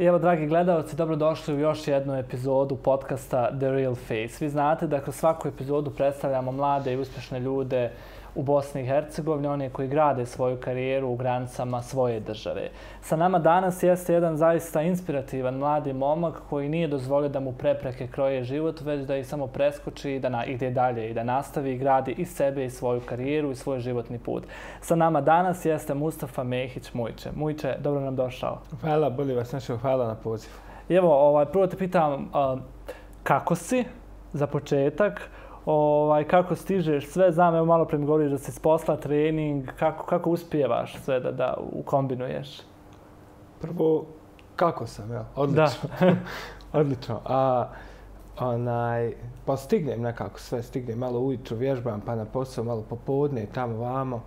I evo, dragi gledalci, dobrodošli u još jednu epizodu podcasta The Real Face. Vi znate da kroz svaku epizodu predstavljamo mlade i uspješne ljude u Bosni i Hercegovini, oni koji grade svoju karijeru u granicama svoje države. Sa nama danas jeste jedan zaista inspirativan mladi momak koji nije dozvolio da mu prepreke kroje život, već da ih samo preskoči i da ide dalje i da nastavi i gradi i sebe i svoju karijeru i svoj životni put. Sa nama danas jeste Mustafa Mehić Mujče. Mujče, dobro nam došao. Hvala, bolje vas našao, hvala na pozivu. I evo, prvo te pitam kako si za početak? Kako stižeš sve, znam, evo malo pre mi govoriš da si s posla, trening, kako uspijevaš sve da ukombinuješ? Prvo, kako sam, ja? Odlično. Odlično. Pa stignem nekako sve, stignem malo ujutro, vježbam, pa na posao, malo popodne, tamo, vamo.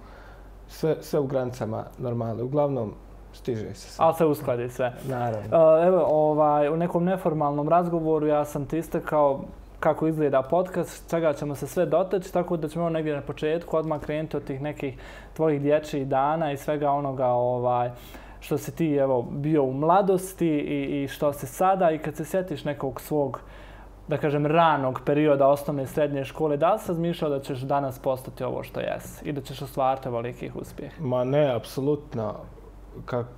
Sve u granicama normale. Uglavnom, stiže se sve. Ali se uskladi sve. Naravno. Evo, u nekom neformalnom razgovoru ja sam ti istakao kako izgleda podcast, čega ćemo se sve dotaći, tako da ćemo negdje na početku odmah krenuti od tih nekih tvojih dječjih dana i svega onoga što si ti bio u mladosti i što si sada, i kad se sjetiš nekog svog, da kažem, ranog perioda osnovne i srednje škole, da li si razmišljao da ćeš danas postati ovo što jesi i da ćeš ostvariti ovolikih uspjeha? Ma ne, apsolutno.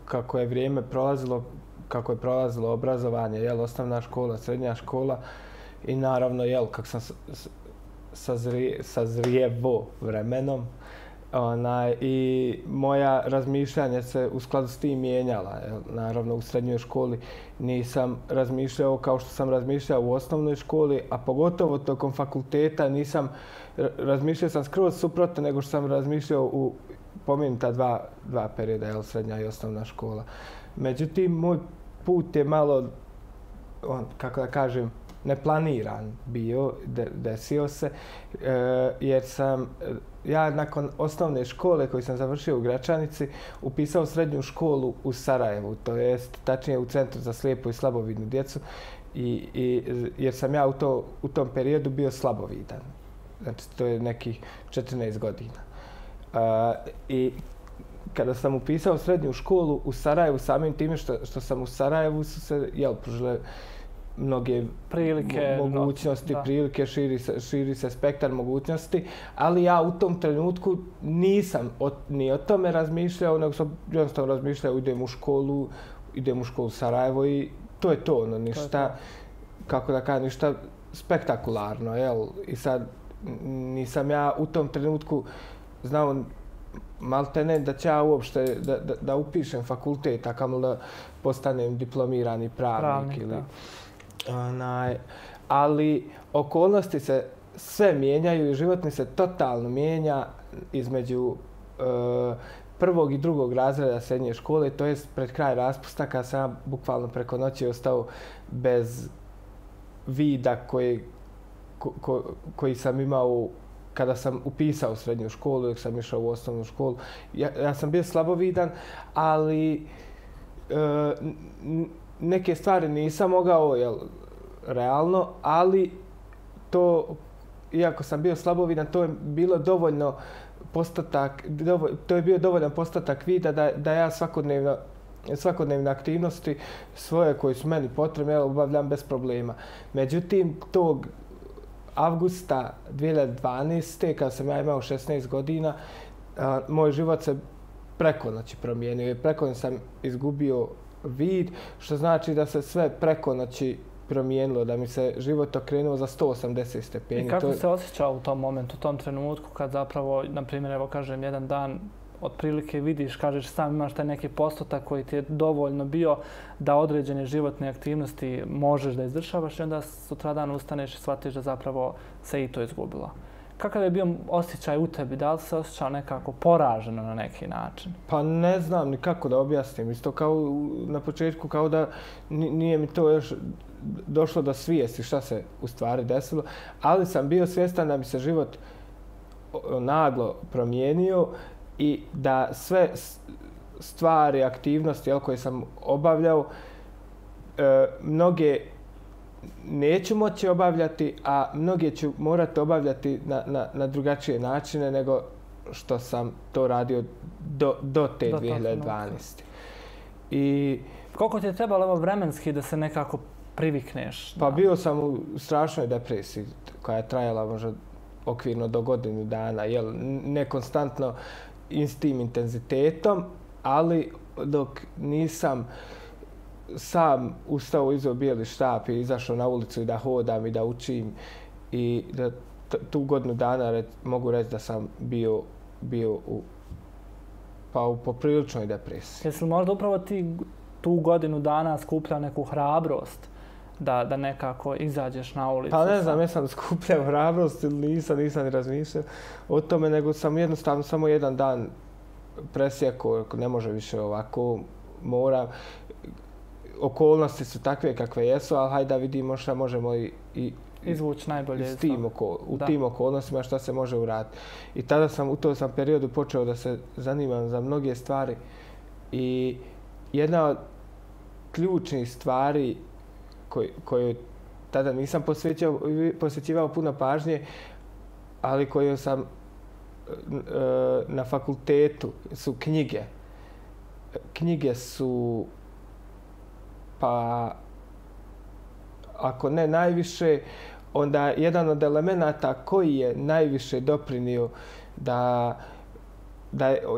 Kako je vrijeme prolazilo, kako je prolazilo obrazovanje, osnovna škola, srednja škola, i naravno, kako sam sazrijevo vremenom, i moja razmišljanja se u skladu s tim mijenjala. Naravno, u srednjoj školi nisam razmišljao kao što sam razmišljao u osnovnoj školi, a pogotovo tokom fakulteta razmišljao sam skroz suprotno nego što sam razmišljao u pomenuta dva perioda, srednja i osnovna škola. Međutim, moj put je malo, kako da kažem, neplaniran bio, desio se, jer sam ja nakon osnovne škole koju sam završio u Gračanici upisao srednju školu u Sarajevu, to jest tačnije u Centru za slijepu i slabovidnu djecu, jer sam ja u tom periodu bio slabovidan. Znači, to je nekih 14 godina. I kada sam upisao srednju školu u Sarajevu, samim time što sam u Sarajevu, su se pružile mnoge mogućnosti, prilike, širi se spektar mogućnosti, ali ja u tom trenutku nisam ni o tome razmišljao, nego sam jednostavno razmišljao, idem u školu Sarajevo i to je to, ništa, kako da kažem, ništa spektakularno, I sad nisam ja u tom trenutku znao maltene da ću ja uopšte da upišem fakultet, a kamoli da postanem diplomirani pravnik. Ali okolnosti se sve mijenjaju i život mi se totalno mijenja između prvog i drugog razreda srednje škole, to jest pred kraj raspusta, kada sam bukvalno preko noći ostao bez vida koji sam imao kada sam upisao srednju školu, dok sam išao u osnovnu školu. Ja sam bio slabovidan, ali neke stvari nisam mogao, realno, ali to, iako sam bio slabovidan, to je bilo dovoljno dovoljan postotak vida da ja svakodnevne aktivnosti svoje koje su meni potrebne obavljam bez problema. Međutim, tog avgusta 2012. kada sam ja imao 16 godina, moj život se preko noći promijenio. Preko noći sam izgubio vid, što znači da se sve preko noći promijenilo, da mi se život okrenuo za 180 stepeni. I kako se osjećao u tom momentu, u tom trenutku kad zapravo, na primjer, evo kažem, jedan dan otprilike vidiš, kažeš sam imaš taj neki postotak koji ti je dovoljno bio da određene životne aktivnosti možeš da izvršavaš i onda sutradan ustaneš i shvatiš da zapravo se i to izgubilo. Kakav je bio osjećaj u tebi? Da li se osjećao nekako poraženo na neki način? Pa ne znam ni kako da objasnim. Isto kao na početku, kao da nije mi to još došlo do svijesti šta se u stvari desilo, ali sam bio svjestan da mi se život naglo promijenio i da sve stvari, aktivnosti koje sam obavljao, mnoge neću moći obavljati, a mnoge ću morati obavljati na drugačije načine nego što sam to radio do te 2012. I Koliko ti je trebalo ovo vremenski da se nekako privikneš? Pa bio sam u strašnoj depresiji koja je trajala možda okvirno do godinu dana, jel, ne konstantno s tim intenzitetom, ali dok nisam sam ustao, izveo bijeli štap i izašao na ulicu i da hodam i da učim i da tu godinu dana mogu reći da sam bio u popriličnoj depresiji. Jesi li možda upravo ti tu godinu dana skupljao neku hrabrost da nekako izađeš na ulicu? Pa ne znam, jesam skupljao hrabrost ili nisam ni razmišljao o tome, nego sam jednostavno samo jedan dan presjekao, ne može više ovako, mora. Okolnosti su takve kakve jesu, ali hajde da vidimo šta možemo i izvući najbolje u tim okolnostima šta se može uraditi. I tada sam u tom periodu počeo da se zanimam za mnoge stvari i jedna od ključnih stvari koju tada nisam posvećivao puno pažnje, ali koju sam na fakultetu su knjige. Knjige su, pa ako ne najviše, onda jedan od elemenata koji je najviše doprinio da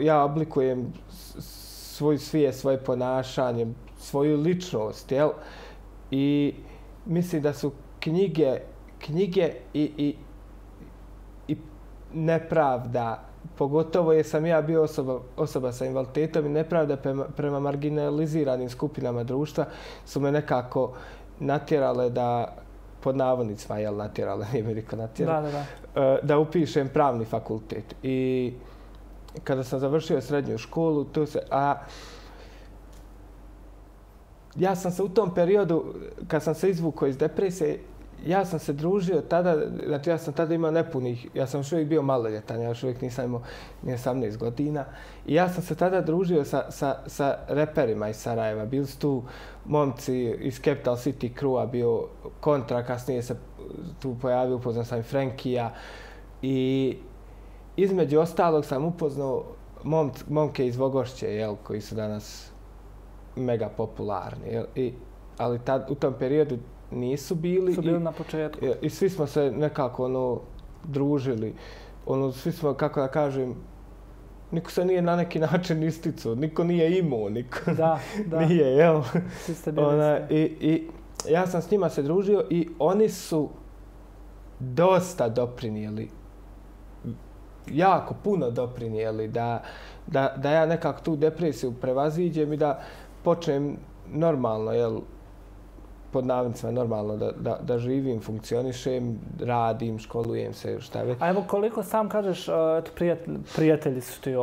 ja oblikujem svoj svijest, svoje ponašanje, svoju ličnost, jel? I mislim da su knjige i nepravda, pogotovo jer sam ja bio osoba sa invaliditetom i nepravda prema marginaliziranim skupinama društva su me nekako natjerale da, pod navodnicima, jel, natjerale, nije mi niko natjerale, da upišem pravni fakultet. I kada sam završio srednju školu, ja sam se u tom periodu, kad sam se izvukao iz depresije, ja sam se družio tada, znači ja sam tada imao nepunih, ja sam još uvijek bio maloljetan, ja još uvijek nisam imao ni 18 godina. I ja sam se tada družio sa reperima iz Sarajeva. Bili su tu momci iz Capital City Crewa, bio Kontra, kasnije se tu pojavio, upoznao sam i Frankija. I između ostalog sam upoznao momke iz Vogošće, jel, koji su danas mega popularni. Jel, ali u tom periodu nisu bili. Su bili na početku. I svi smo se nekako družili. Svi smo, kako da kažem, niko se nije na neki način isticao, niko nije imao, niko nije, jel? Svi ste bili I ja sam s njima se družio i oni su dosta doprinijeli, jako puno doprinijeli da ja nekako tu depresiju prevaziđem i da počnem normalno, jel, pod navodnicima normalno da živim, funkcionišem, radim, školujem se, šta već. A evo koliko sam kažeš, prijatelji su ti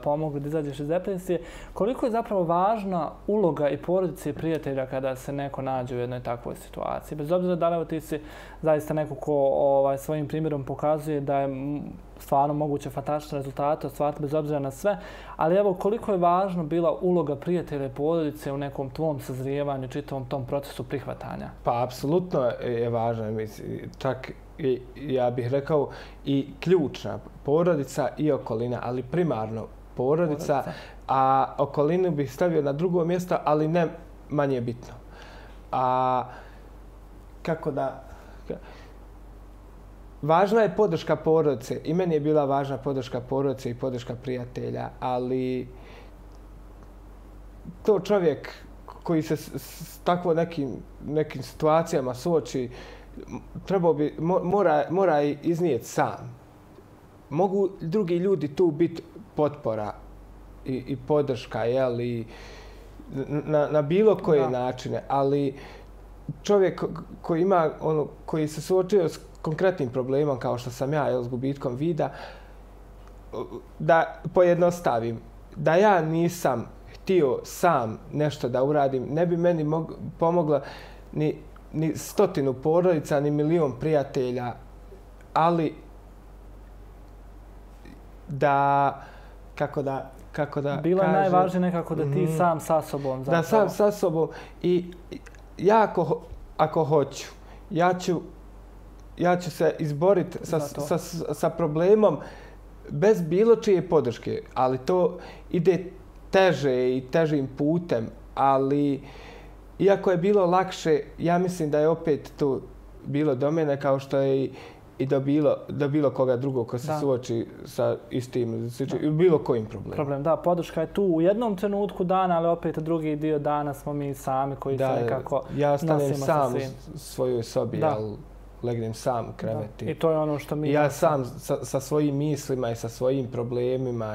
pomogli da izađeš iz depresije, koliko je zapravo važna uloga i porodice i prijatelja kada se neko nađe u jednoj takvoj situaciji? Bez obzira da li ti si zaista neko ko svojim primjerom pokazuje da je stvarno moguće fantastične rezultate ostvariti bez obzira na sve, ali evo koliko je važna bila uloga prijatelja i porodice u nekom tvom sazrijevanju, čitavom tom procesu prihvatanja? Pa apsolutno je važna, čak ja bih rekao i ključna, porodica i okolina, ali primarno porodica, a okolinu bih stavio na drugo mjesto, ali ne manje bitno. A kako da... Važna je podrška porodice i meni je bila važna podrška porodice i podrška prijatelja, ali to čovjek koji se s takvo nekim situacijama suoči, mora iznijeti sam. Mogu drugi ljudi tu biti potpora i podrška, jel, na bilo koje načine, ali čovjek koji se suočio s konkretnim problemom kao što sam ja, s gubitkom vida, da pojednostavim, da ja nisam htio sam nešto da uradim, ne bi meni pomogla ni 100 porodica, ni 1.000.000 prijatelja, ali kako da bilo je najvažnije nekako da ti sam sa sobom zapravo. Da sam sa sobom i ja ako hoću, ja ću se izboriti sa problemom bez bilo čije podrške, ali to ide teže i težim putem ali iako je bilo lakše, ja mislim da je opet to bilo do mene kao što je i do bilo koga drugog ko se suoči sa istim ili bilo kojim problemom. Da, podrška je tu u jednom trenutku dana, ali opet drugi dio dana smo mi sami koji se nekako ja stanem sam u svojoj sobi, ali legnem sam u krevet. I to je ono što mi... Ja sam sa svojim mislima i sa svojim problemima.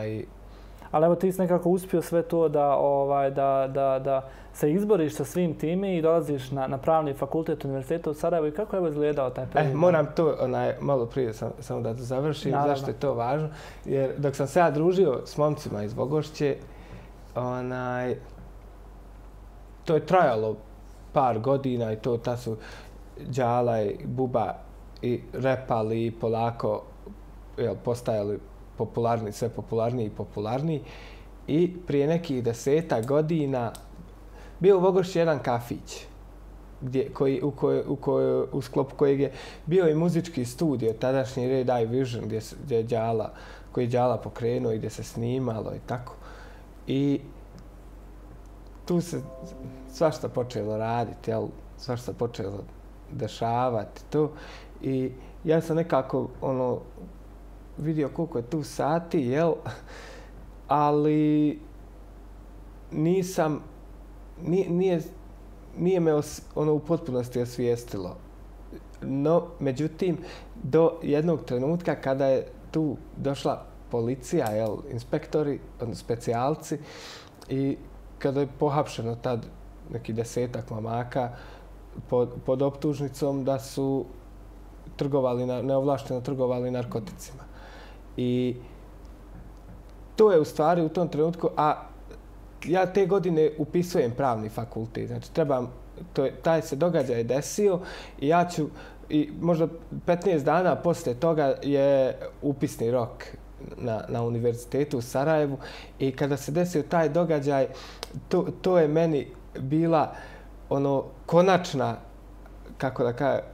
Ali evo ti si nekako uspio sve to da se izboriš sa svim time i dolaziš na pravni fakultet Univerziteta u Sarajevu. I kako je izgledao taj period? Moram to malo prije samo da završim. Zašto je to važno? Jer dok sam se ja družio s momcima iz Vogošće, to je trajalo par godina i ta su Đala i Buba i repali i polako postajali popularni, sve popularniji i popularniji. I prije nekih 10 godina bio u Vogošći jedan kafić u sklopu kojeg je bio i muzički studio, tadašnji Red Eye Vision, koji je Đala pokrenuo i gdje se snimalo i tako. I tu se svašta počelo raditi, svašta počelo dešavati to. I ja sam nekako vidio koliko je tu sati, ali nije me u potpunosti osvijestilo. No, međutim, do jednog trenutka kada je tu došla policija, inspektori, specijalci, i kada je pohapšeno tad neki 10-ak mamaka pod optužnicom da su neovlašteno trgovali narkoticima. I to je u stvari u tom trenutku, a ja te godine upisujem pravni fakultet. Znači, taj se događaj desio i ja ću, možda 15 dana poslije toga je upisni rok na Univerzitetu u Sarajevu i kada se desio taj događaj, to je meni bila konačna, kako da kažem,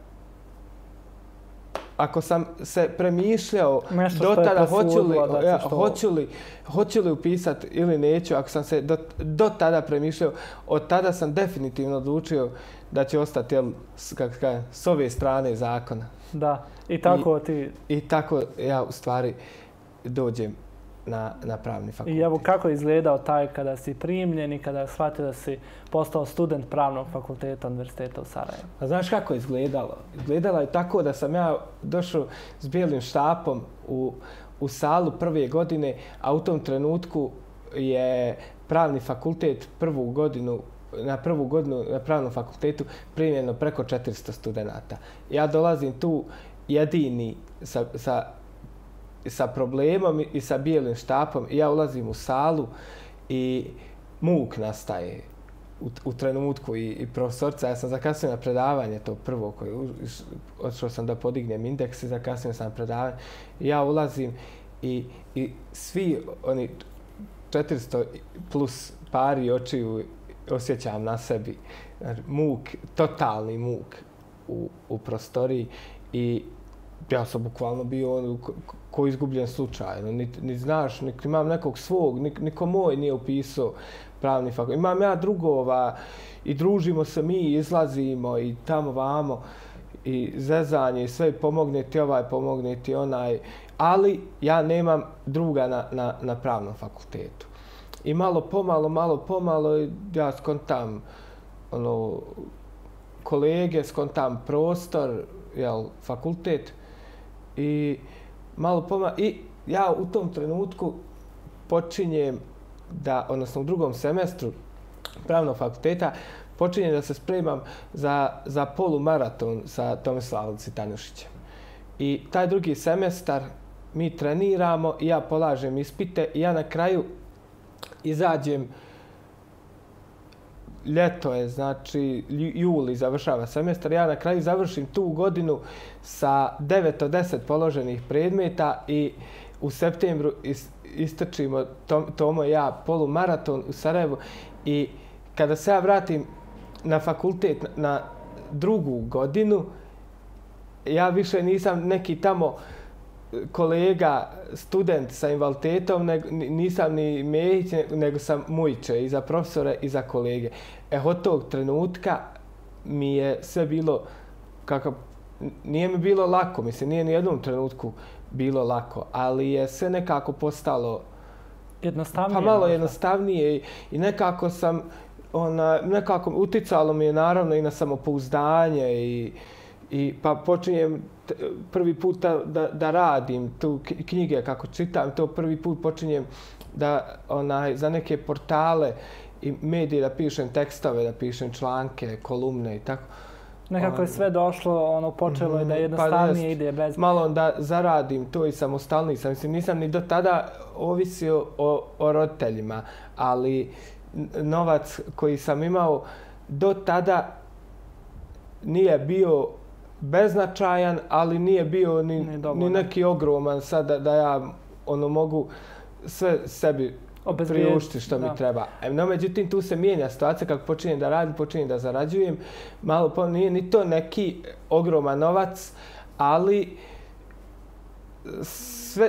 ako sam se premišljao do tada hoću li upisati ili neću, ako sam se do tada premišljao, od tada sam definitivno odlučio da će ostati s ove strane zakona. Da, i tako ti... I tako ja u stvari dođem na pravni fakultet. I evo kako je izgledao taj kada si primljen i kada shvatio da si postao student pravnog fakulteta Univerziteta u Sarajevu? A znaš kako je izgledalo? Izgledalo je tako da sam ja došao s bijelim štapom u salu prve godine, a u tom trenutku je pravni fakultet na prvu godinu na pravnom fakultetu primljeno preko 400 studenata. Ja dolazim tu jedini sa problemom i sa bijelim štapom i ja ulazim u salu i muk nastaje u trenutku i profesorca. Ja sam zakasnio na predavanje to prvo otišao sam da podignem indeks i zakasnio sam na predavanje. Ja ulazim i svi oni 400 plus pari očiju osjećam na sebi. Muk, totalni muk u prostoriji i ja sam bukvalno bio ko izgubljen slučajno. Ni znaš, imam nekog svog, niko moj nije upisao pravni fakultet. Imam ja drugova i družimo se mi, izlazimo i tamo vamo i zezanje i sve, pomogne ti ovaj, pomogne ti onaj, ali ja nemam druga na pravnom fakultetu. I malo pomalo ja skontam kolege, skontam prostor, fakultet i malo pomalo, i ja u tom trenutku počinjem odnosno u drugom semestru pravnog fakulteta, počinjem da se spremam za polumaraton sa Tomislavom Citanjušićem. I taj drugi semestar mi treniramo i ja polažem ispite i ja na kraju izađem, ljeto je, znači juli završava semestar, ja na kraju završim tu godinu sa 9 od 10 položenih predmeta i u septembru istrčimo Tomo i ja polumaraton u Sarajevu i kada se ja vratim na fakultet na drugu godinu, ja više nisam neki tamo kolega, student sa invaliditetom, nisam ni Mehić, nego sam Mujiće i za profesore i za kolege. Od tog trenutka mi je sve bilo, nije mi bilo lako, mislim, nije ni jednom trenutku bilo lako, ali je sve nekako postalo jednostavnije. Pa malo jednostavnije i nekako sam, nekako uticalo mi je naravno i na samopouzdanje i pa počinjem prvi put da radim tu knjige kako čitam, to prvi put počinjem da za neke portale i medije da pišem tekstove, da pišem članke, kolumne i tako. Nekako je sve došlo, počelo je da jednostavnije ide bez... Malo da zaradim to i samostalniji sam. Mislim, nisam ni do tada ovisio o roditeljima, ali novac koji sam imao do tada nije bio beznačajan, ali nije bio ni neki ogroman sad da ja mogu sve sebi priuštiti što mi treba. No, međutim, tu se mijenja situacija kako počinjem da radim, počinjem da zarađujem. Malo nije ni to neki ogroman novac, ali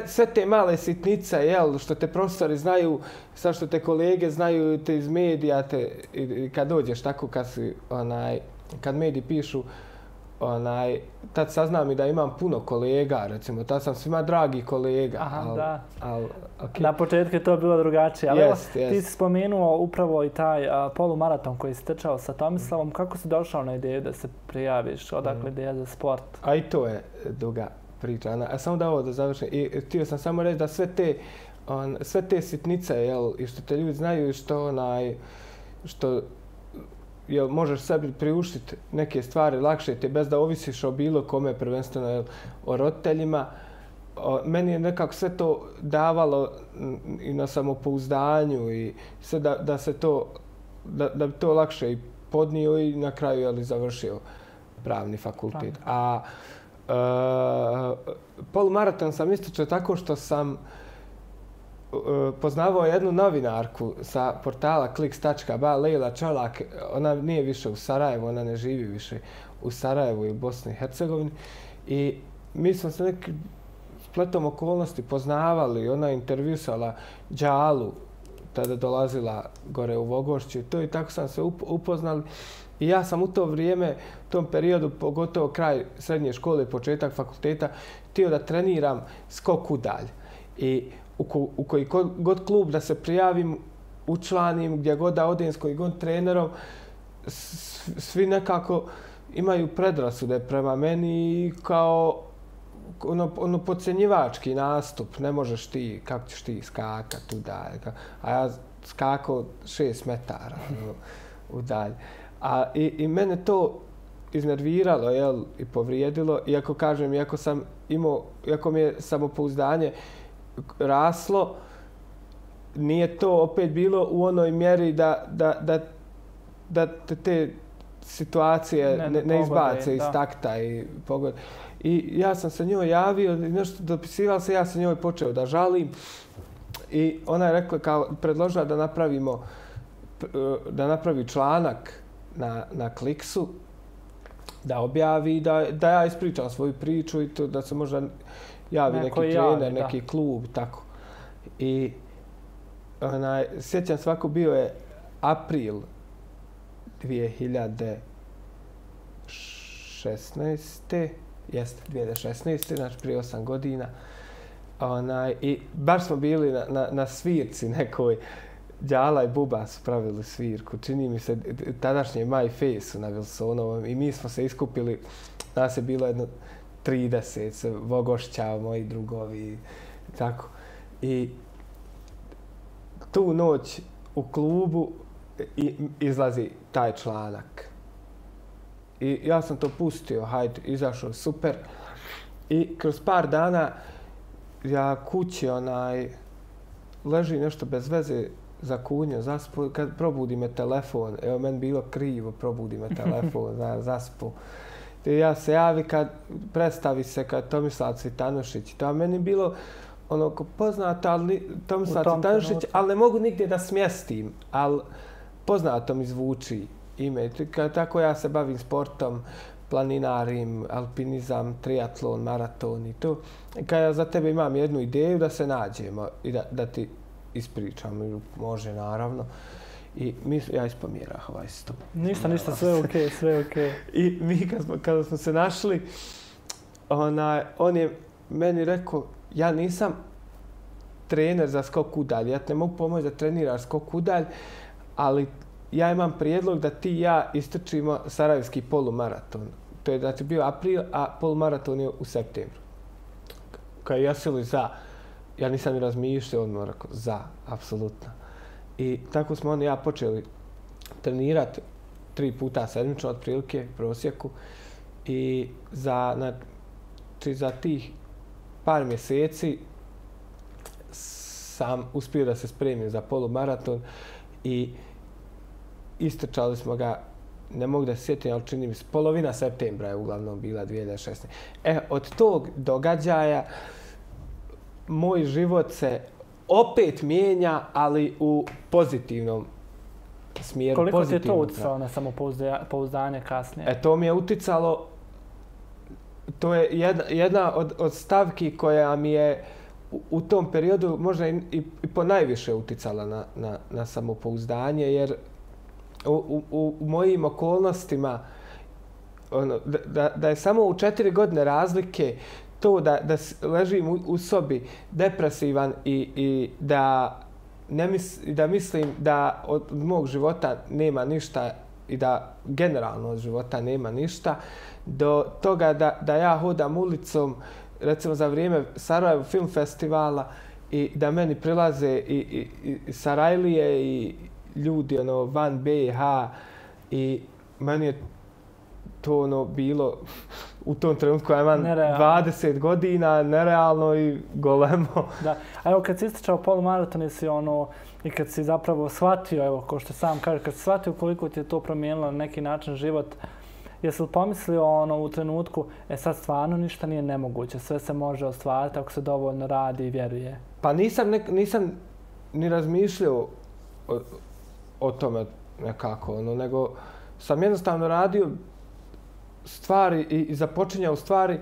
sve te male sitnice, što te profesori znaju, sad što te kolege znaju te iz medija, kad dođeš tako, kad mediji pišu, tad saznam i da imam puno kolega, recimo, tad sam svima dragi kolega. Aha, da. Na početku je to bilo drugačije, ali ti si spomenuo upravo i taj polumaraton koji si trčao sa Tomislavom. Kako si došao na ideju da se prijaviš? Odakle ideja za sport? A i to je duga priča. A samo da ovo da završim. I htio sam samo reći da sve te sitnice, i što te ljudi znaju i što možeš sebi priuštiti neke stvari lakše ti bez da ovisiš o bilo kome, prvenstveno o roditeljima. Meni je nekako sve to davalo i na samopouzdanju i sve da bi to lakše i podnio i na kraju završio pravni fakultet. A polumaraton sam ističao tako što sam poznavao jednu novinarku sa portala kliks.ba, Lejla Čolak. Ona nije više u Sarajevu, ona ne živi više u Sarajevu i Bosni i Hercegovini. I mi smo se neki spletom okolnosti poznavali. Ona je intervjusala Đalu, tada dolazila gore u Vogošću. I tako sam se upoznali. I ja sam u to vrijeme, u tom periodu, pogotovo kraj srednje škole, početak fakulteta, htio da treniram skok udalj. I u koji god klub da se prijavim, učlanim, gdje god da odem s koji god trenerom, svi nekako imaju predrasude prema meni kao podcjenjivački nastup. Ne možeš ti, kako ćeš ti skakat udalj. A ja skakao 6 metara udalj. I mene to iznerviralo i povrijedilo. Iako mi je samopouzdanje raslo, nije to opet bilo u onoj mjeri da te situacije ne izbace iz takta i pogode. I ja sam se njoj javio, nešto dopisivalo se, ja sam njoj počeo da žalim i ona je rekla, predložila da napravi članak na Kliksu, da objavi, da ja ispričam svoju priču i to da se možda javi neki trener, neki klub, tako. I sjećam svako bio je april 2016. Jeste, 2016. Znači prije 8 godina. I baš smo bili na svirci nekoj. Đala i Buba su pravili svirku. Čini mi se tadašnje My Face na Wilsonovom i mi smo se iskupili. Nas je bilo jedno 30, Vogošća, moji drugovi, tako. I tu noć u klubu izlazi taj članak. I ja sam to pustio, hajde, izašao, super. I kroz par dana ja kući leži nešto bez veze za kunju, zaspu, kad probudi me telefon, evo meni bilo krivo, probudi me telefon, zaspu. Ja se javi predstavi se kad Tomislav Cvitanušić. To je meni bilo poznato, ali Tomislav Cvitanušić, ali ne mogu nigdje da smjestim, ali poznato mi zvuči ime. Tako ja se bavim sportom, planinarim, alpinizam, triatlon, maraton i to. Kad ja za tebe imam jednu ideju da se nađemo i da ti ispričam, može naravno. I ja ispomjerah ovaj stup. Ništa, sve okej. I mi kada smo se našli, on je meni rekao, ja nisam trener za skok udalj, ja te mogu pomoći da treniraš skok udalj, ali ja imam prijedlog da ti i ja istrčimo sarajevski polumaraton. To je znači bio april, a polumaraton je u septembru. Kao jesi li za? Ja nisam ni razmišljao, on mi rekao za, apsolutno. I tako smo on i ja počeli trenirati 3 puta sedmično otprilike prosjeku i za tih par mjeseci sam uspio da se spremim za polumaraton i istrčali smo ga, ne mogu da se sjetim, ali čini mi se, polovina septembra je uglavnom bila 2016. Od tog događaja moj život se opet mijenja, ali u pozitivnom smjeru. Koliko ti je to uticalo na samopouzdanje kasnije? To mi je uticalo, to je jedna od stavki koja mi je u tom periodu možda i ponajviše uticala na samopouzdanje, jer u mojim okolnostima da je samo u 4 godine razlike to da ležim u sobi depresivan i da mislim da od mog života nema ništa i da generalno od života nema ništa, do toga da ja hodam ulicom, recimo za vrijeme Sarajevo film festivala, i da meni prilaze i Sarajlije i ljudi van BiH, i meni je to bilo u tom trenutku, ja imam 20 godina, nerealno i golemo. Da. A evo kad si ističao polumaraton, i kad si zapravo shvatio, evo ko što sam kaže, kad si shvatio koliko ti je to promijenilo na neki način život, jesi li pomislio u trenutku, sad stvarno ništa nije nemoguće, sve se može ostvariti ako se dovoljno radi i vjeruje? Pa nisam ni razmišljao o tome nekako, nego sam jednostavno radio stvari i započinjao stvari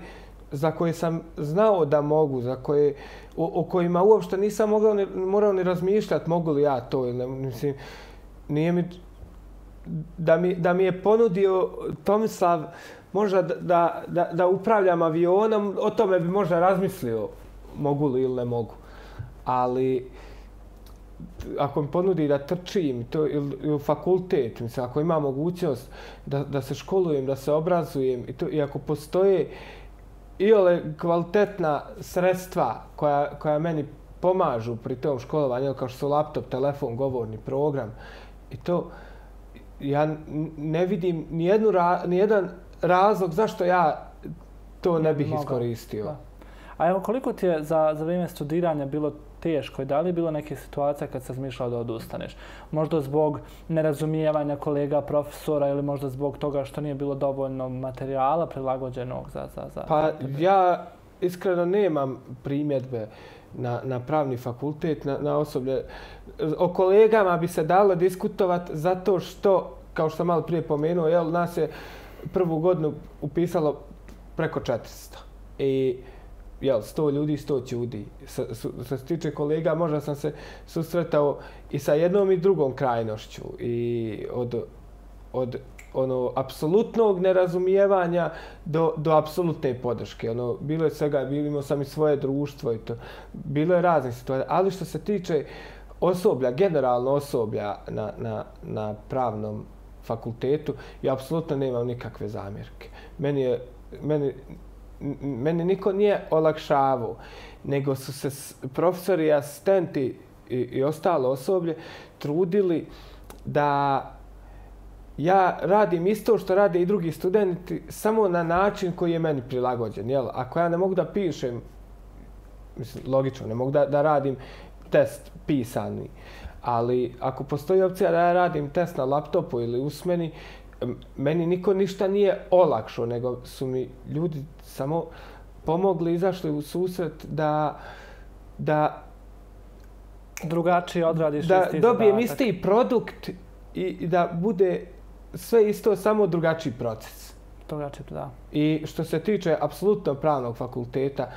za koje sam znao da mogu, o kojima uopšte nisam morao ni razmišljati mogu li ja to. Mislim, nije mi da mi je ponudio Tomislav možda da upravljam avionom, o tome bi možda razmislio mogu li ili ne mogu. Ali ako mi ponudi da trčim ili u fakultet, mislim, ako ima mogućnost da se školujem, da se obrazujem i ako postoje iole kvalitetna sredstva koja meni pomažu pri tom školovanju, kao što su laptop, telefon, govorni program i to, ja ne vidim nijedan razlog zašto ja to ne bih iskoristio. Da. A evo koliko ti je za vrijeme studiranja bilo teško i da li je bilo neke situacije kad si razmišljao da odustaneš? Možda zbog nerazumijevanja kolega, profesora ili možda zbog toga što nije bilo dovoljno materijala prilagođenog za Pa ja iskreno nemam primjedbe na pravni fakultet, na osoblje. O kolegama bi se dalo diskutovati zato što, kao što sam malo prije pomenuo, nas je prvu godinu upisalo preko 400. I 100 ljudi, 100 ljudi. Što se tiče kolega, možda sam se susretao i sa jednom i drugom krajnošću. I od apsolutnog nerazumijevanja do apsolutne podrške. Bilo je svega, imao sam i svoje društvo i to. Bilo je raznih situacija. Ali što se tiče osoblja, generalno osoblja na pravnom fakultetu, ja apsolutno nemam nikakve zamjerke. Meni niko nije olakšavao, nego su se profesori, asistenti i ostalo osoblje trudili da ja radim isto što rade i drugi studenti, samo na način koji je meni prilagođen. Ako ja ne mogu da pišem, mislim, logično, ne mogu da radim test pisani, ali ako postoji opcija da ja radim test na laptopu ili usmeni, meni niko ništa nije olakšao, nego su mi ljudi samo pomogli, izašli u susret da drugačije odradiš isti zadatak. Da dobijem isti produkt i da bude sve isto, samo drugačiji proces. drugačije, da. I što se tiče apsolutno pravnog fakulteta,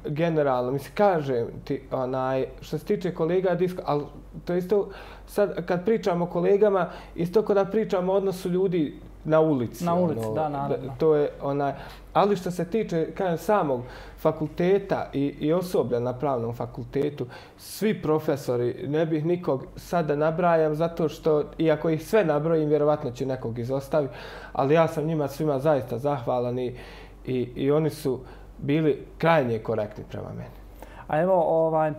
generalno, mislim, kažem ti, što se tiče kolega, ali to je isto, sad kad pričamo o kolegama, isto kao da pričamo o odnosu ljudi na ulici. Na ulici, da, naravno. To je ali što se tiče, kažem, samog fakulteta i osoblja na pravnom fakultetu, svi profesori, ne bih nikog sad da nabrajam, zato što, iako ih sve nabrojim, vjerovatno će nekog izostaviti, ali ja sam njima svima zaista zahvalan i oni su bili krajnje korektni prema meni. A evo,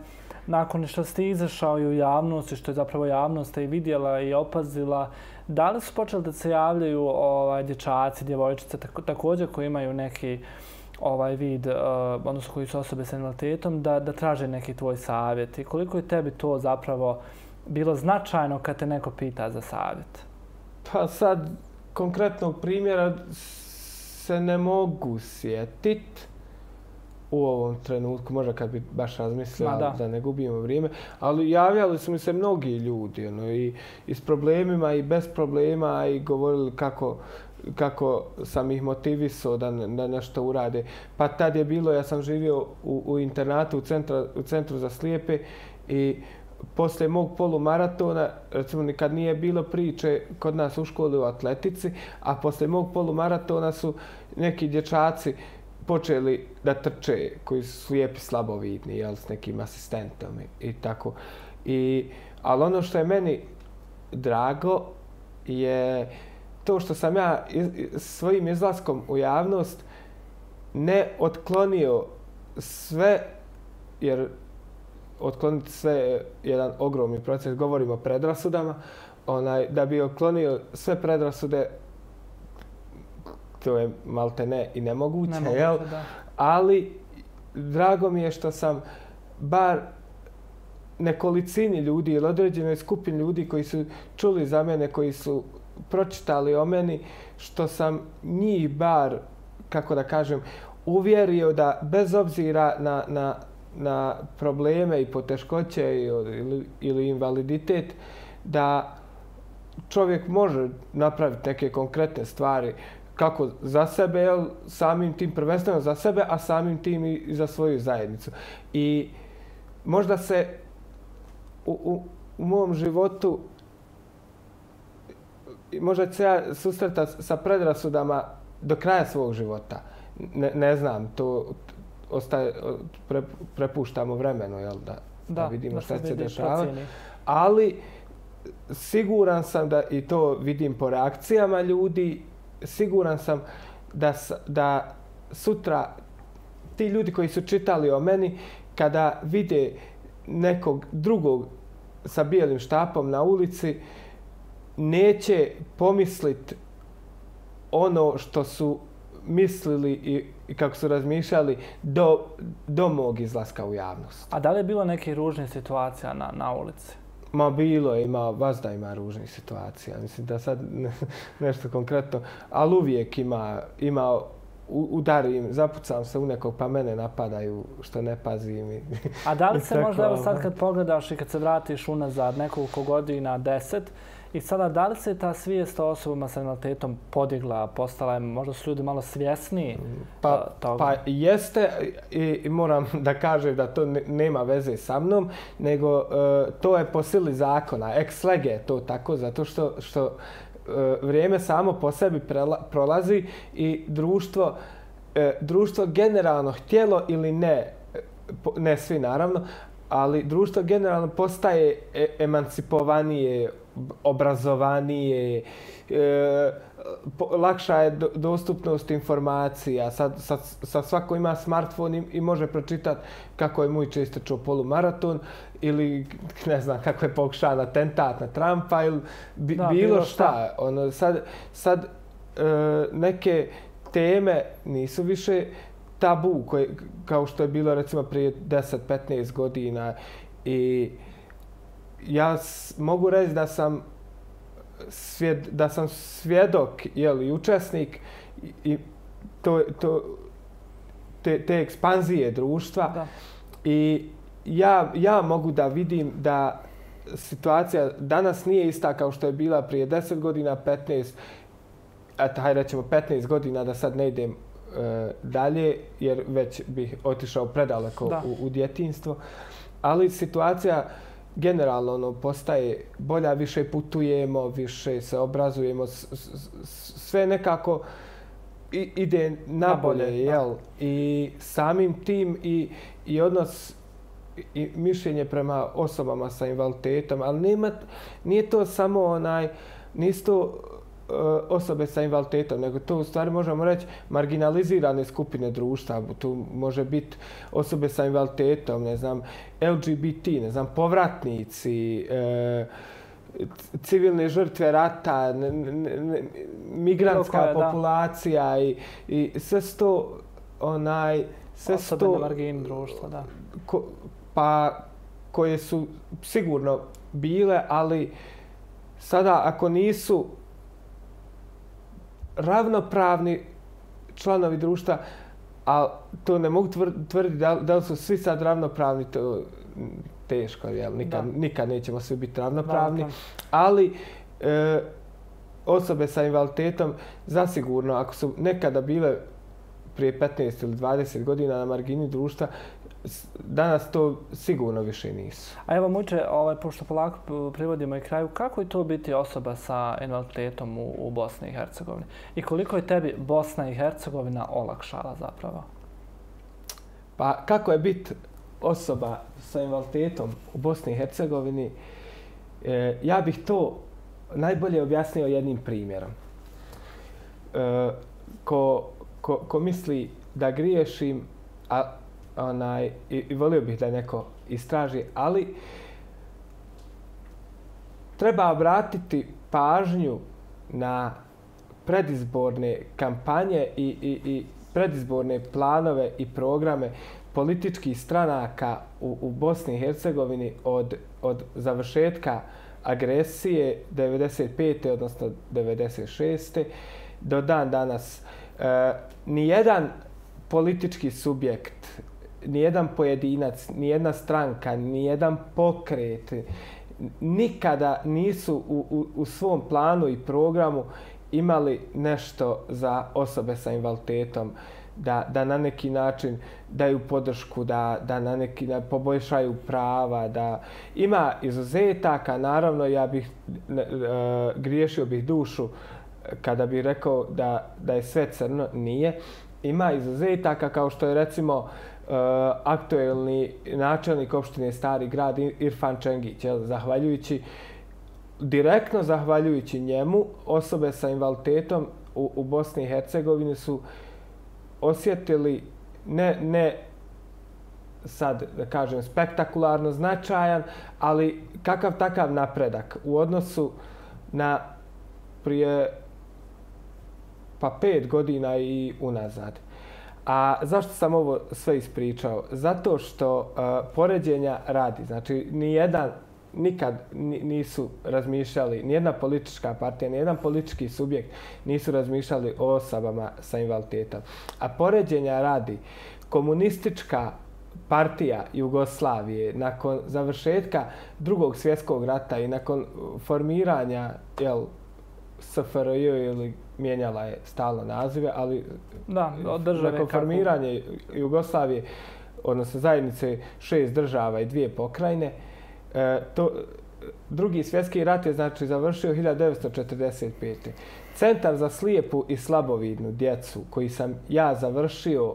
nakon što ste izašao i u javnost i što je zapravo javnost i vidjela i opazila, da li su počeli da se javljaju dječaci, djevojčice također koji imaju neki vid, odnosno koji su osobe s invaliditetom, da traže neki tvoj savjet? I koliko je tebi to zapravo bilo značajno kad te neko pita za savjet? Pa sad, konkretnog primjera se ne mogu sjetiti u ovom trenutku, možda kad bi baš razmislio, da ne gubimo vrijeme, ali javljali su mi se mnogi ljudi i s problemima i bez problema i govorili kako sam ih motivisao da nešto urade. Pa tad je bilo, ja sam živio u internatu u centru za slijepe i poslije mog polumaratona, recimo nikad nije bilo priče kod nas u školi o atletici, a poslije mog polumaratona su neki dječaci počeli da trče, koji su slijepi slabovidni, s nekim asistentom i tako. Ali ono što je meni drago je to što sam ja svojim izlaskom u javnost ne otklonio sve, jer otkloniti sve je jedan ogromni proces, govorimo o predrasudama, da bi otklonio sve predrasude, to je maltene i nemoguće, ali drago mi je što sam bar nekolicini ljudi ili određenoj skupini ljudi koji su čuli za mene, koji su pročitali o meni, što sam njih bar, kako da kažem, uvjerio da bez obzira na probleme i poteškoće ili invaliditet, da čovjek može napraviti neke konkretne stvari kako za sebe, samim tim prvenstveno za sebe, a samim tim i za svoju zajednicu. I možda se u mom životu, možda ću ja susretati sa predrasudama do kraja svog života. Ne znam, to prepuštamo vremenu, da vidimo šta će se dešavati. Ali siguran sam i to vidim po reakcijama ljudi, siguran sam da sutra ti ljudi koji su čitali o meni, kada vide nekog drugog sa bijelim štapom na ulici, neće pomisliti ono što su mislili i kako su razmišljali do mog izlaska u javnost. A da li je bilo nekih ružnih situacija na ulici? Ma bilo je, vazda ima ružnih situacija. Mislim da sad nešto konkretno, ali uvijek ima udarim, zapucam se u nekog pa mene napadaju što ne pazim. A da li se možda, evo sad kad pogledaš i kad se vratiš unazad nekoliko godina, 10, i sada da li se ta svijest o osobama s invaliditetom podigla, postala je, možda su ljudi malo svjesniji toga? Pa jeste i moram da kažem da to nema veze sa mnom, nego to je po sili zakona, ex lege je to tako, zato što vrijeme samo po sebi prolazi i društvo generalno htjelo ili ne svi naravno, ali društvo generalno postaje emancipovanije, obrazovanije, lakša je dostupnost informacija. Sad svako ima smartphone i može pročitati kako je Mujić istrčao polumaraton ili ne znam kako je pokušao atentat na Trumpa ili bilo šta. Sad neke teme nisu više tabu kao što je bilo recimo prije 10-15 godina i ja mogu reći da sam svjedok i učesnik i te ekspanzije društva i ja mogu da vidim da situacija danas nije ista kao što je bila prije 10 godina, 15, eto, hajde rećemo 15 godina da sad ne idem dalje, jer već bih otišao predaleko u djetinjstvo. Ali situacija generalno postaje bolja, više putujemo, više se obrazujemo, sve nekako ide nabolje, jel? I samim tim i odnos i mišljenje prema osobama sa invaliditetom, ali nije to samo nisu to osobe sa invaliditetom, nego to u stvari možemo reći marginalizirane skupine društva. Tu može biti osobe sa invaliditetom, ne znam, LGBT, ne znam, povratnici, civilne žrtve rata, migrantska populacija i sve to osobe na margini društva, da. Pa koje su sigurno bile, ali sada ako nisu ravnopravni članovi društva, a to ne mogu tvrditi da li su svi sad ravnopravni, to teško, jel? Nikad nećemo svi biti ravnopravni, ali osobe sa invaliditetom zasigurno, ako su nekada bile prije 15 ili 20 godina na margini društva, danas to sigurno više nisu. A evo, Muče, pošto polako privodimo i kraju, kako je to biti osoba sa invaliditetom u Bosni i Hercegovini? I koliko je tebi Bosna i Hercegovina olakšala zapravo? Pa kako je biti osoba sa invaliditetom u Bosni i Hercegovini? Ja bih to najbolje objasnio jednim primjerom. Ko misli da griješim, i volio bih da neko istraži, ali treba obratiti pažnju na predizborne kampanje i predizborne planove i programe političkih stranaka u Bosni i Hercegovini od završetka agresije 95. odnosno 96. do dan danas. Nijedan politički subjekt, nijedan pojedinac, nijedna stranka, nijedan pokret nikada nisu u svom planu i programu imali nešto za osobe sa invaliditetom, da na neki način daju podršku, da na neki način poboljšaju prava, da ima izuzetaka. Naravno, griješio bih dušu kada bih rekao da je sve crno, nije. Ima izuzetaka kao što je recimo aktuelni načelnik opštine Stari grad Irfan Čengić. Direktno zahvaljujući njemu, osobe sa invaliditetom u Bosni i Hercegovini su osjetili ne sad da kažem spektakularno značajan, ali kakav takav napredak u odnosu na prije 5 godina i unazad. A zašto sam ovo sve ispričao? Zato što poređenja radi. Znači, nikad nisu razmišljali, nijedna politička partija, nijedan politički subjekt nisu razmišljali o osobama sa invaliditetom. A poređenja radi, komunistička partija Jugoslavije nakon završetka Drugog svjetskog rata i nakon formiranja SFRJ ili mijenjala je stalno nazive, ali nakon formiranja Jugoslavije, odnosno zajednice 6 država i 2 pokrajine, Drugi svjetski rat je znači završio 1945. Centar za slijepu i slabovidnu djecu koji sam ja završio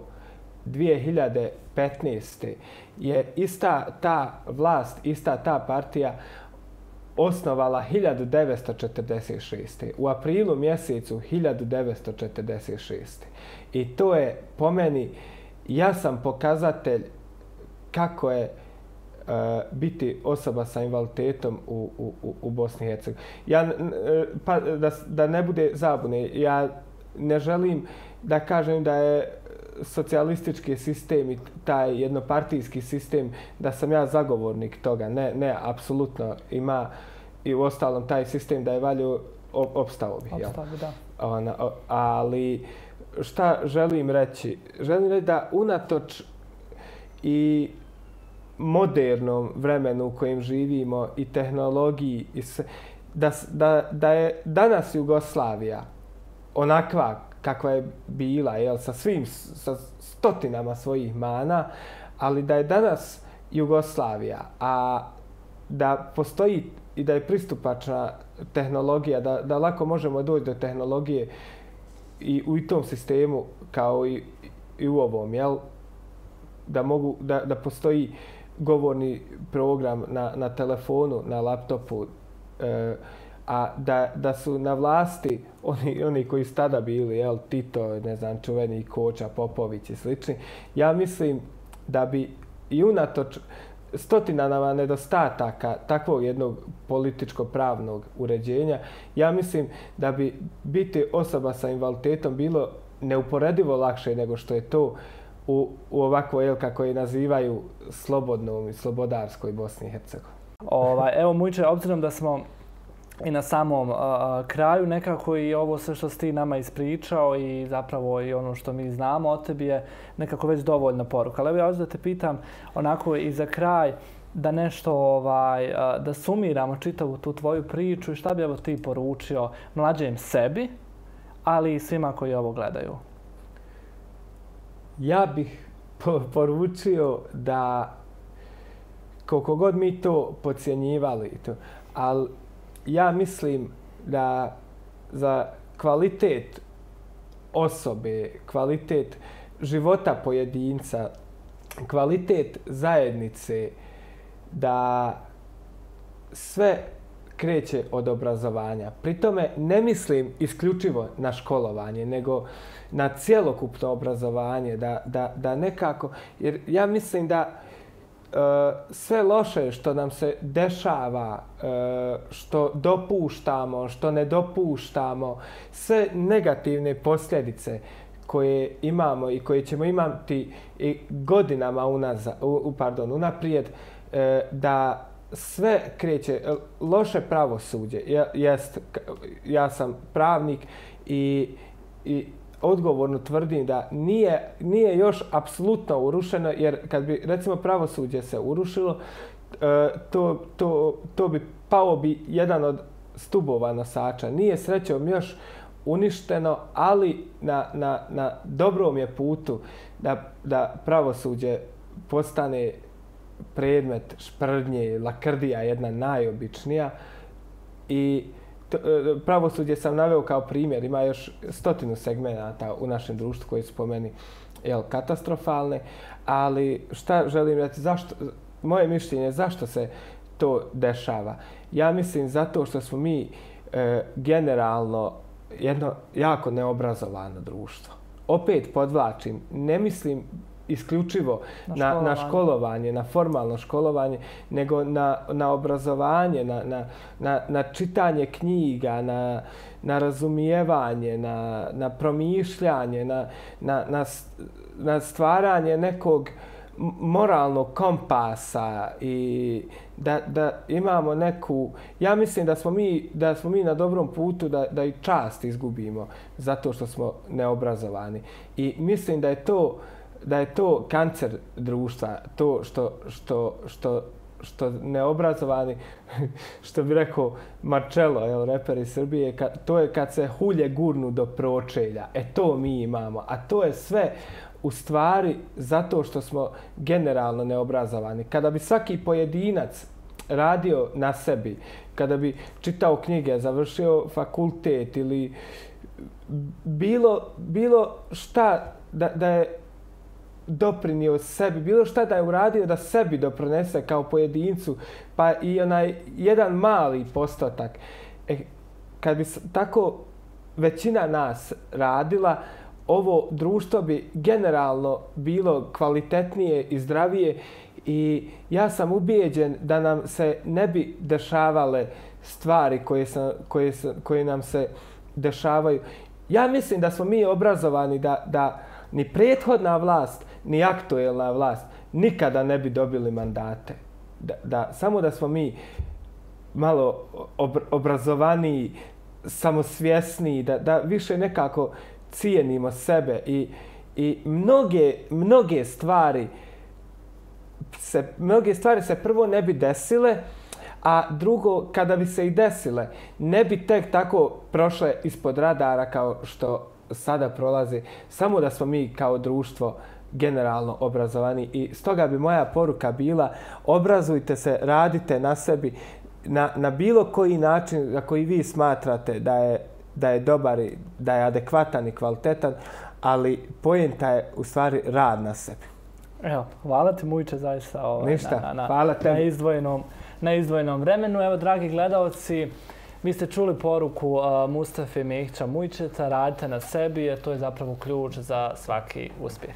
2015. je ista ta vlast, ista ta partija osnovala 1946. U aprilu mjesecu 1946. I to je po meni jasan pokazatelj kako je biti osoba sa invaliditetom u Bosni i Hercegovini. Da ne bude zabune, ja ne želim da kažem da je socijalistički sistem i taj jednopartijski sistem, da sam ja zagovornik toga. Ne, apsolutno ima i u ostalom taj sistem da je valio opstao bih. Ali šta želim reći? Želim reći da unatoč i modernom vremenu u kojem živimo i tehnologiji, da je danas Jugoslavija onakva kakva je bila, jel, sa stotinama svojih mana, ali da je danas Jugoslavija, a da postoji i da je pristupačna tehnologija, da lako možemo doći do tehnologije i u tom sistemu kao i u ovom, jel? Da postoji govorni program na telefonu, na laptopu, a da su na vlasti oni koji su tada bili, jel, Tito, ne znam, čuveni Koča, Popović i slični, ja mislim da bi i unatoč stotinama nedostataka takvog jednog političko-pravnog uređenja, ja mislim da bi biti osoba sa invaliditetom bilo neuporedivo lakše nego što je to u ovakvoj, jel, kako je nazivaju, slobodnom i slobodarskoj Bosni i Hercegovini. Evo, Mujiče, obzirom da smo i na samom kraju nekako i ovo sve što si ti nama ispričao i zapravo i ono što mi znamo o tebi je nekako već dovoljna poruka. Ali evo ja hoću da te pitam onako i za kraj da nešto, da sumiramo čitavu tu tvoju priču i šta bi evo ti poručio mlađem sebi, ali i svima koji ovo gledaju. Ja bih poručio da koliko god mi to podcjenjivali, ali ja mislim da za kvalitet osobe, kvalitet života pojedinca, kvalitet zajednice, da sve kreće od obrazovanja. Pri tome ne mislim isključivo na školovanje, nego na cjelokupno obrazovanje, da nekako, jer ja mislim da sve loše što nam se dešava, što dopuštamo, što ne dopuštamo, sve negativne posljedice koje imamo i koje ćemo imati i godinama unaprijed, da sve kreće, loše pravosuđe. Ja sam pravnik i odgovorno tvrdim da nije još apsolutno urušeno, jer kad bi, recimo, pravosuđe se urušilo, to bi pao jedan od stubova nosača. Nije srećom još uništeno, ali na dobrom je putu da pravosuđe postane predmet šprdnje, lakrdija jedna najobičnija. I pravosuđe sam naveo kao primjer, ima još 100 segmenata u našem društvu koji su po meni, jel, katastrofalne, ali šta želim reći, moje mišljenje je zašto se to dešava. Ja mislim zato što smo mi generalno jedno jako neobrazovano društvo. Opet podvlačim, ne mislim isključivo na školovanje, na formalno školovanje, nego na obrazovanje, na čitanje knjiga, na razumijevanje, na promišljanje, na stvaranje nekog moralnog kompasa i da imamo neku... Ja mislim da smo mi na dobrom putu da i čast izgubimo zato što smo neobrazovani. I mislim da je to kancer društva, to što neobrazovani, što bi rekao Marcello, reper iz Srbije, to je kad se hulje gurnu do pročelja. To mi imamo, a to je sve u stvari zato što smo generalno neobrazovani. Kada bi svaki pojedinac radio na sebi, kada bi čitao knjige, završio fakultet ili bilo šta da je doprinio sebi, bilo šta da je uradio da sebi doprinese kao pojedincu, pa i onaj jedan mali postotak. Kad bi tako većina nas radila, ovo društvo bi generalno bilo kvalitetnije i zdravije i ja sam ubijeđen da nam se ne bi dešavale stvari koje nam se dešavaju. Ja mislim da smo mi obrazovani da ni prethodna vlast, ni aktuelna vlast nikada ne bi dobili mandate. Samo da smo mi malo obrazovaniji, samosvjesniji, da više nekako cijenimo sebe i mnoge stvari se prvo ne bi desile, a drugo, kada bi se i desile, ne bi tek tako prošle ispod radara kao što sada prolazi, samo da smo mi kao društvo generalno obrazovani. I stoga bi moja poruka bila: obrazujte se, radite na sebi, na bilo koji način na koji vi smatrate da je dobar i da je adekvatan i kvalitetan, ali poenta je u stvari rad na sebi. Evo, hvala ti Mujiče zaista hvala tebi. Na izdvojenom vremenu. Evo, dragi gledalci, vi ste čuli poruku Mustafe Mehića Mujčeta, radite na sebi jer to je zapravo ključ za svaki uspjeh.